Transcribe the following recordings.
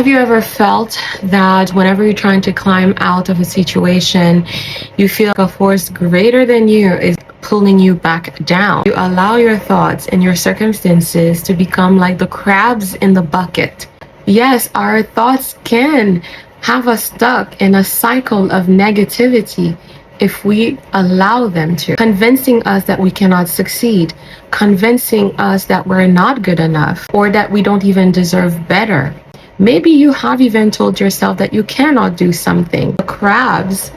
Have you ever felt that whenever you're trying to climb out of a situation, you feel like a force greater than you is pulling you back down? You allow your thoughts and your circumstances to become like the crabs in the bucket. Yes, our thoughts can have us stuck in a cycle of negativity if we allow them to, convincing us that we cannot succeed, convincing us that we're not good enough, or that we don't even deserve better. Maybe you have even told yourself that you cannot do something. The crabs,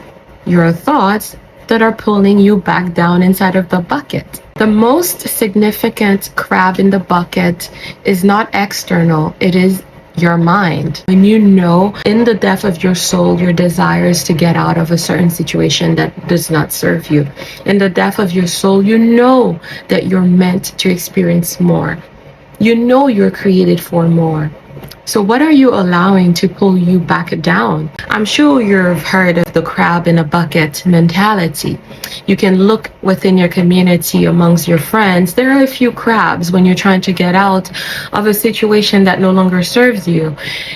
your thoughts, that are pulling you back down inside of the bucket. The most significant crab in the bucket is not external, it is your mind. When you know in the depth of your soul your desires to get out of a certain situation that does not serve you, in the depth of your soul you know that you're meant to experience more. You know you're created for more. So what are you allowing to pull you back down? I'm sure you've heard of the crab in a bucket mentality. You can look within your community amongst your friends. There are a few crabs when you're trying to get out of a situation that no longer serves you.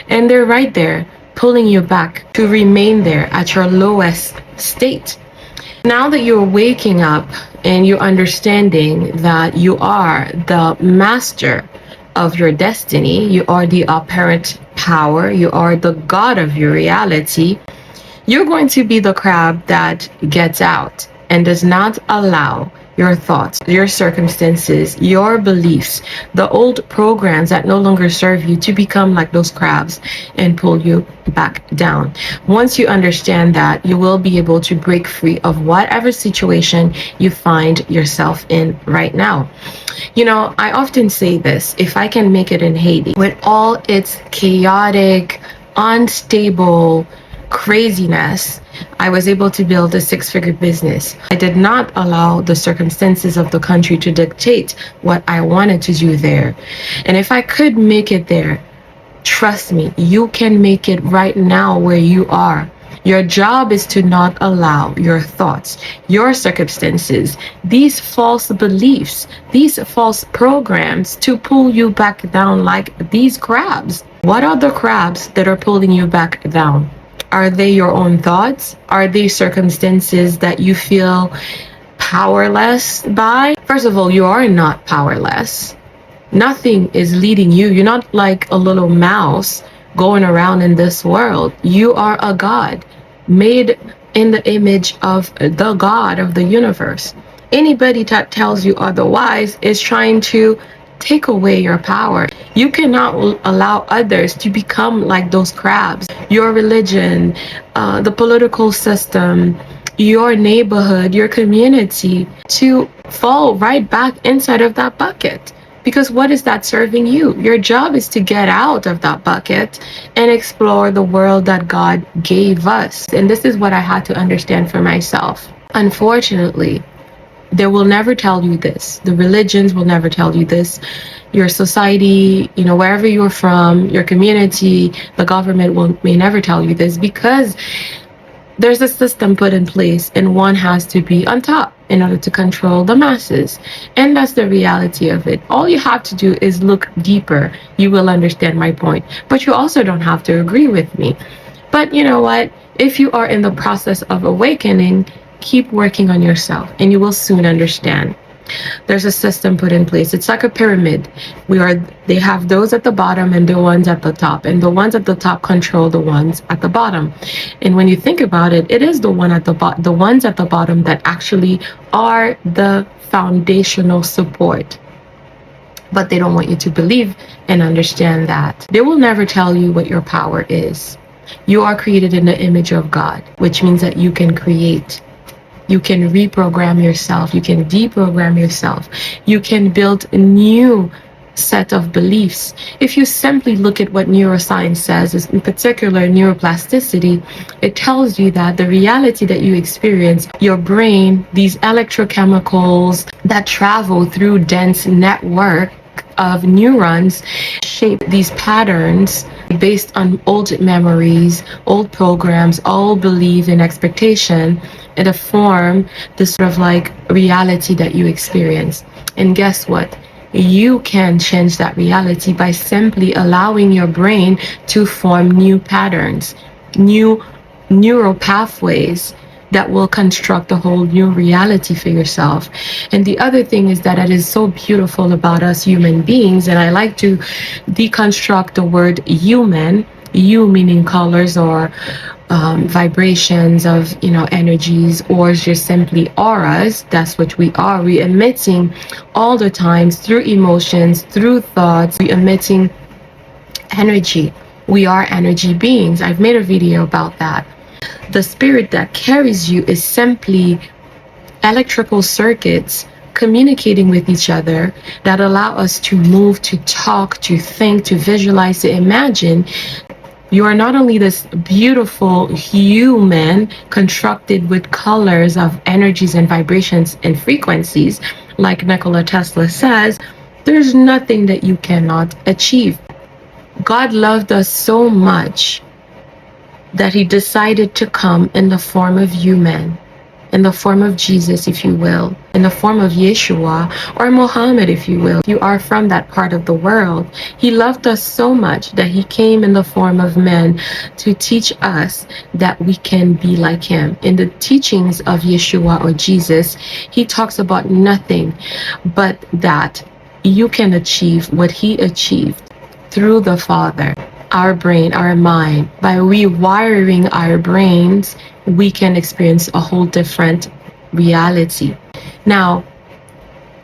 And they're right there, pulling you back to remain there at your lowest state. Now that you're waking up and you're understanding that you are the master of your destiny, you are the apparent power, you are the God of your reality, you're going to be the crab that gets out and does not allow your thoughts, your circumstances, your beliefs, the old programs that no longer serve you to become like those crabs and pull you back down. Once you understand that, you will be able to break free of whatever situation you find yourself in right now. You know, I often say this: if I can make it in Haiti with all its chaotic, unstable craziness, I was able to build a 6-figure business. I did not allow the circumstances of the country to dictate what I wanted to do there. And if I could make it there, trust me, you can make it right now where you are. Your job is to not allow your thoughts, your circumstances, these false beliefs, these false programs to pull you back down like these crabs. What are the crabs that are pulling you back down? Are they your own thoughts? Are they circumstances that you feel powerless by? First of all, you are not powerless. Nothing is leading you. You're not like a little mouse going around in this world. You are a God made in the image of the God of the universe. Anybody that tells you otherwise is trying to take away your power. You cannot allow others to become like those crabs. Your religion, the political system, your neighborhood, your community, to fall right back inside of that bucket. Because what is that serving you? Your job is to get out of that bucket and explore the world that God gave us. And this is what I had to understand for myself. Unfortunately, they will never tell you this. The religions will never tell you this. Your society, you know, wherever you're from, your community, the government may never tell you this, because there's a system put in place and one has to be on top in order to control the masses. And that's the reality of it. All you have to do is look deeper. You will understand my point. But you also don't have to agree with me. But you know what? If you are in the process of awakening, keep working on yourself and you will soon understand. There's a system put in place. It's like a pyramid. They have those at the bottom and the ones at the top, and the ones at the top control the ones at the bottom. And when you think about it, it is the ones at the bottom that actually are the foundational support. But they don't want you to believe and understand that. They will never tell you what your power is. You are created in the image of God, which means that you can create. You can reprogram yourself. You can deprogram yourself. You can build a new set of beliefs. If you simply look at what neuroscience says, in particular neuroplasticity, it tells you that the reality that you experience, your brain, these electrochemicals that travel through dense network of neurons shape these patterns based on old memories, old programs, old belief and expectation, and to form this sort of like reality that you experience. And guess what? You can change that reality by simply allowing your brain to form new patterns, new neural pathways that will construct a whole new reality for yourself. And the other thing is that it is so beautiful about us human beings, and I like to deconstruct the word human, you meaning colors or vibrations of energies, or just simply auras. That's what we are. We emitting all the times through emotions, through thoughts. We emitting energy. We are energy beings. I've made a video about that. The spirit that carries you is simply electrical circuits communicating with each other that allow us to move, to talk, to think, to visualize, to imagine. You are not only this beautiful human constructed with colors of energies and vibrations and frequencies, like Nikola Tesla says, there's nothing that you cannot achieve. God loved us so much that he decided to come in the form of human, in the form of Jesus, if you will, in the form of Yeshua or Muhammad, if you will. If you are from that part of the world, he loved us so much that he came in the form of men to teach us that we can be like him. In the teachings of Yeshua or Jesus, he talks about nothing but that you can achieve what he achieved through the Father. Our brain, our mind, by rewiring our brains, we can experience a whole different reality. Now,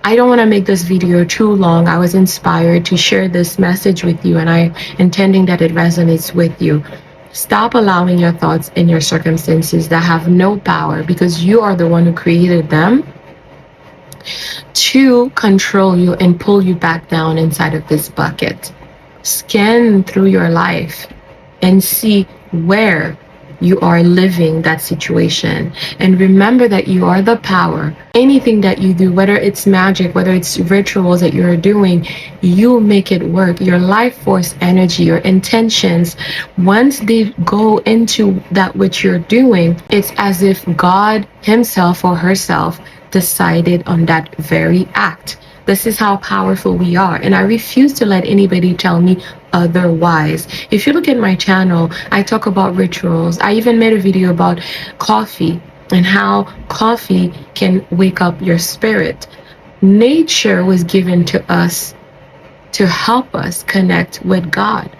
I don't want to make this video too long. I was inspired to share this message with you, and I'm intending that it resonates with you. Stop allowing your thoughts and your circumstances that have no power, because you are the one who created them, to control you and pull you back down inside of this bucket. Scan through your life and see where you are living that situation, and remember that you are the power. Anything that you do, whether it's magic, whether it's rituals that you're doing, you make it work. Your life force energy, your intentions, once they go into that which you're doing, it's as if God himself or herself decided on that very act. This is how powerful we are, and I refuse to let anybody tell me otherwise. If you look at my channel, I talk about rituals. I even made a video about coffee and how coffee can wake up your spirit. Nature was given to us to help us connect with God.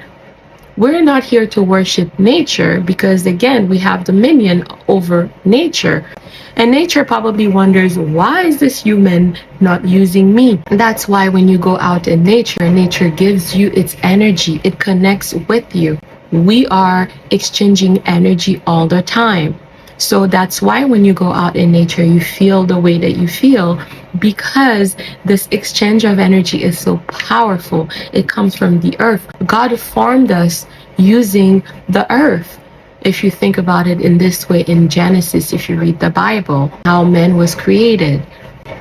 We're not here to worship nature because, again, we have dominion over nature. And nature probably wonders, why is this human not using me? That's why when you go out in nature, nature gives you its energy. It connects with you. We are exchanging energy all the time. So that's why when you go out in nature, you feel the way that you feel, because this exchange of energy is so powerful. It comes from the earth. God formed us using the earth. If you think about it in this way, in Genesis, if you read the Bible, how man was created,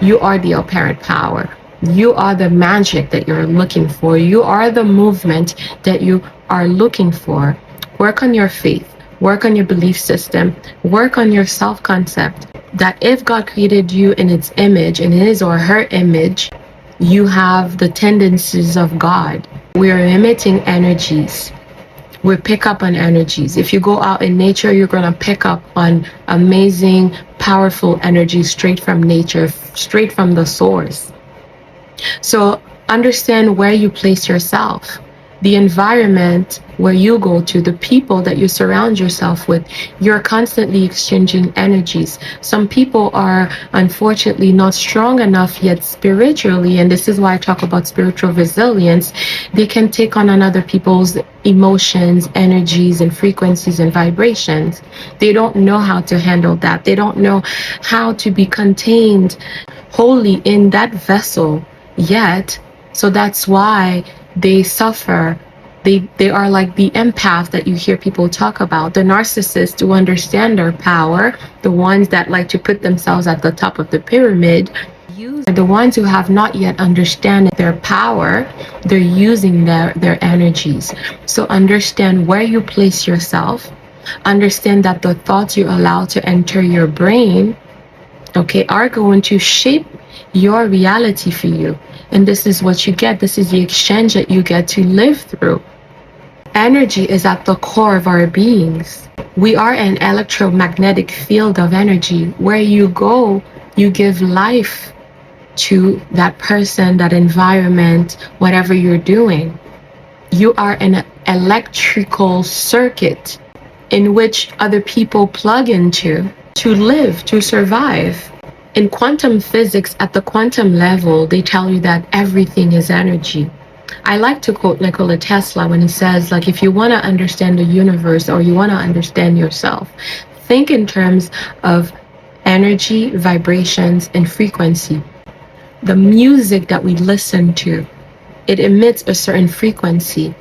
you are the apparent power. You are the magic that you're looking for. You are the movement that you are looking for. Work on your faith. Work on your belief system. Work on your self-concept. That if God created you in its image, in his or her image, you have the tendencies of God. We are emitting energies. We pick up on energies. If you go out in nature, you're going to pick up on amazing, powerful energy straight from nature, straight from the source. So understand where you place yourself, the environment where you go to, the people that you surround yourself with. You're constantly exchanging energies. Some people are unfortunately not strong enough yet spiritually, and this is why I talk about spiritual resilience. They can take on other people's emotions, energies, and frequencies and vibrations. They don't know how to handle that. They don't know how to be contained wholly in that vessel yet. So that's why they suffer. They are like the empath that you hear people talk about, the narcissists who understand their power, the ones that like to put themselves at the top of the pyramid, the ones who have not yet understand their power. They're using their energies. So understand where you place yourself. Understand that the thoughts you allow to enter your brain, okay, are going to shape your reality for you. And this is what you get. This is the exchange that you get to live through. Energy is at the core of our beings. We are an electromagnetic field of energy. Where you go, you give life to that person, that environment, whatever you're doing. You are an electrical circuit in which other people plug into to live, to survive. In quantum physics, at the quantum level, they tell you that everything is energy. I like to quote Nikola Tesla when he says, like, if you want to understand the universe or you want to understand yourself, think in terms of energy, vibrations, and frequency. The music that we listen to, it emits a certain frequency.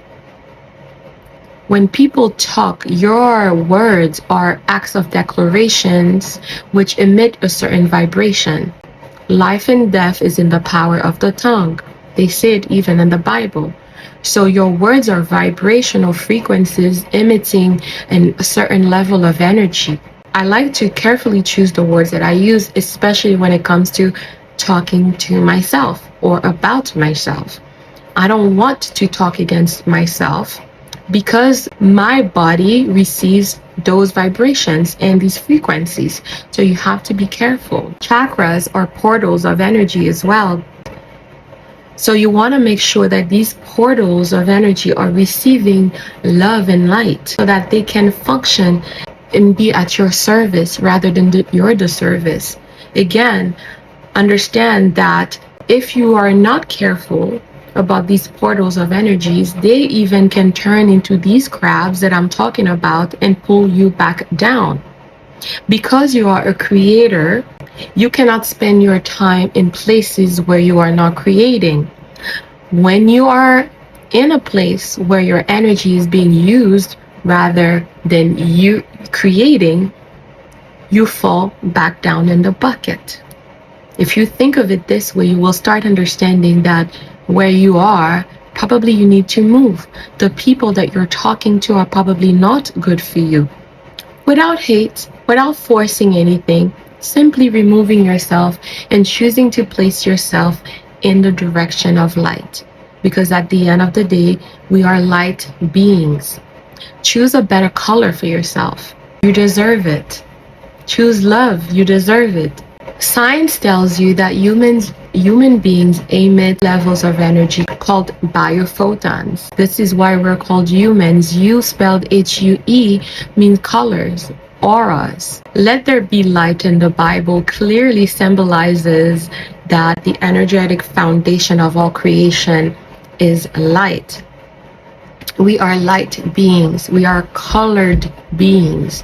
When people talk, your words are acts of declarations which emit a certain vibration. Life and death is in the power of the tongue. They say it even in the Bible. So your words are vibrational frequencies emitting a certain level of energy. I like to carefully choose the words that I use, especially when it comes to talking to myself or about myself. I don't want to talk against myself because my body receives those vibrations and these frequencies. So you have to be careful. Chakras are portals of energy as well. So you want to make sure that these portals of energy are receiving love and light so that they can function and be at your service rather than your disservice. Again, understand that if you are not careful about these portals of energies, they even can turn into these crabs that I'm talking about and pull you back down. Because you are a creator, you cannot spend your time in places where you are not creating. When you are in a place where your energy is being used rather than you creating, you fall back down in the bucket. If you think of it this way, you will start understanding that where you are, probably you need to move. The people that you're talking to are probably not good for you. Without hate, without forcing anything, simply removing yourself and choosing to place yourself in the direction of light. Because at the end of the day, we are light beings. Choose a better color for yourself. You deserve it. Choose love. You deserve it. Science tells you that human beings emit levels of energy called biophotons. This is why we're called humans. You spelled H-U-E means colors, auras. Let there be light in the Bible clearly symbolizes that the energetic foundation of all creation is light. We are light beings. We are colored beings.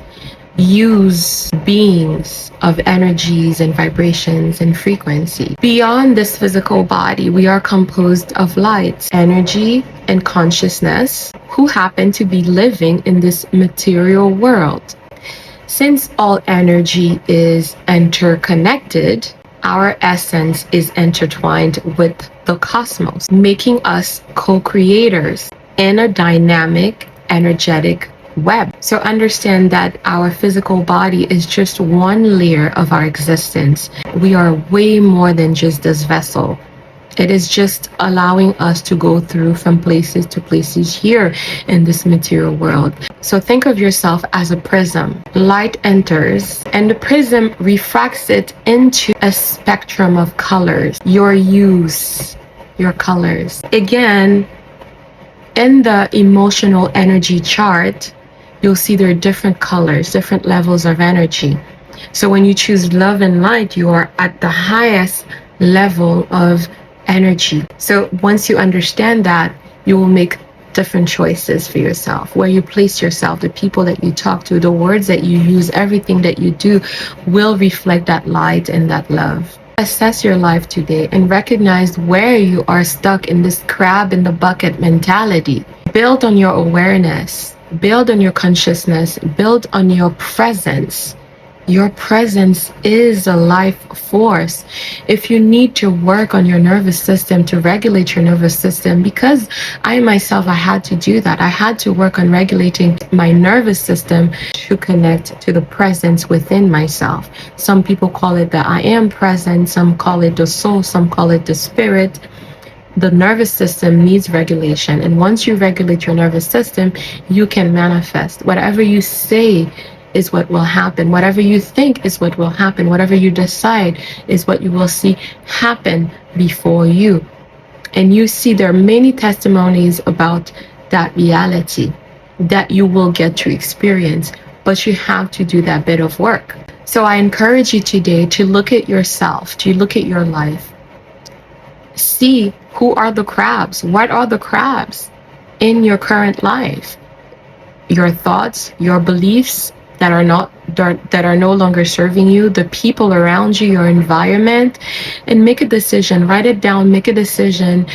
Use beings of energies and vibrations and frequency. Beyond this physical body, we are composed of light, energy, and consciousness who happen to be living in this material world. Since all energy is interconnected, our essence is intertwined with the cosmos, making us co-creators in a dynamic, energetic web. So understand that our physical body is just one layer of our existence. We are way more than just this vessel. It is just allowing us to go through from places to places here in this material world. So think of yourself as a prism. Light enters and the prism refracts it into a spectrum of colors. Your hues, your colors. Again, in the emotional energy chart, you'll see there are different colors, different levels of energy. So when you choose love and light, you are at the highest level of energy. So once you understand that, you will make different choices for yourself, where you place yourself, the people that you talk to, the words that you use, everything that you do will reflect that light and that love. Assess your life today and recognize where you are stuck in this crab in the bucket mentality. Build on your awareness. Build on your consciousness, build on your presence. Your presence is a life force. If you need to work on your nervous system to regulate your nervous system, because I myself, I had to do that. I had to work on regulating my nervous system to connect to the presence within myself. Some people call it the I am presence, some call it the soul, some call it the spirit. the nervous system needs regulation. And once you regulate your nervous system, you can manifest. Whatever you say is what will happen. Whatever you think is what will happen. Whatever you decide is what you will see happen before you. And you see, there are many testimonies about that reality that you will get to experience, but you have to do that bit of work. So I encourage you today to look at yourself, to look at your life. See who are the crabs. What are the crabs in your current life? Your thoughts, your beliefs that are no longer serving you, the people around you, your environment, and make a decision. Write it down, make a decision.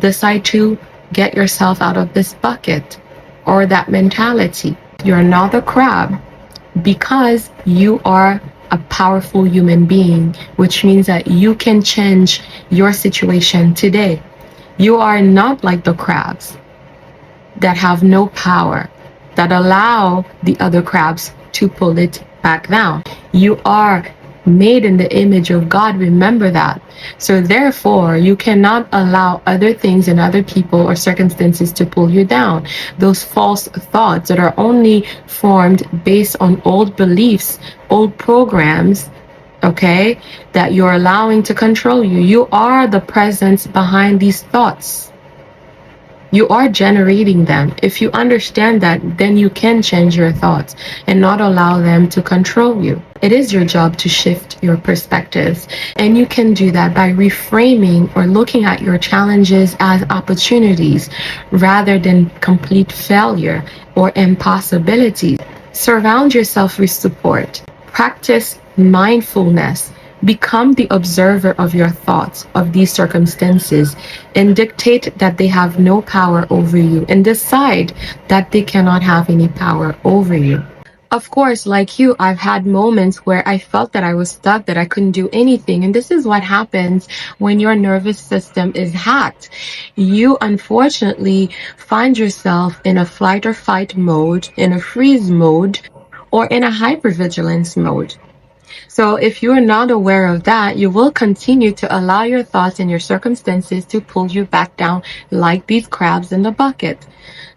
Decide to get yourself out of this bucket or that mentality. You're not the crab because you are a powerful human being, which means that you can change your situation today. You are not like the crabs that have no power, that allow the other crabs to pull it back down. You are made in the image of God, remember that. So therefore, you cannot allow other things and other people or circumstances to pull you down. Those false thoughts that are only formed based on old beliefs, old programs, okay, that you're allowing to control you. You are the presence behind these thoughts. You are generating them. If you understand that, then you can change your thoughts and not allow them to control you. It is your job to shift your perspectives, and you can do that by reframing or looking at your challenges as opportunities rather than complete failure or impossibilities. Surround yourself with support. Practice mindfulness. Become the observer of your thoughts, of these circumstances, and dictate that they have no power over you, and decide that they cannot have any power over you. Of course, like you, I've had moments where I felt that I was stuck, that I couldn't do anything. And this is what happens when your nervous system is hacked. You unfortunately find yourself in a flight or fight mode, in a freeze mode, or in a hypervigilance mode. So if you are not aware of that, you will continue to allow your thoughts and your circumstances to pull you back down like these crabs in the bucket.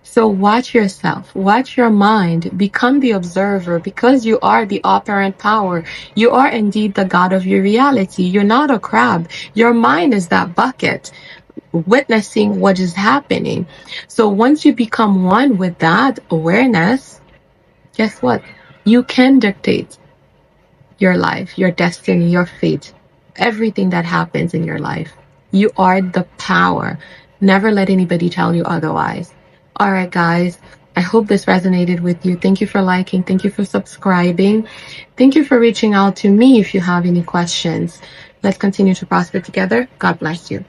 So watch yourself, watch your mind, become the observer, because you are the operant power. You are indeed the God of your reality. You're not a crab. Your mind is that bucket, witnessing what is happening. So once you become one with that awareness, guess what? You can dictate your life, your destiny, your fate, everything that happens in your life. You are the power. Never let anybody tell you otherwise. All right, guys, I hope this resonated with you. Thank you for liking. Thank you for subscribing. Thank you for reaching out to me if you have any questions. Let's continue to prosper together. God bless you.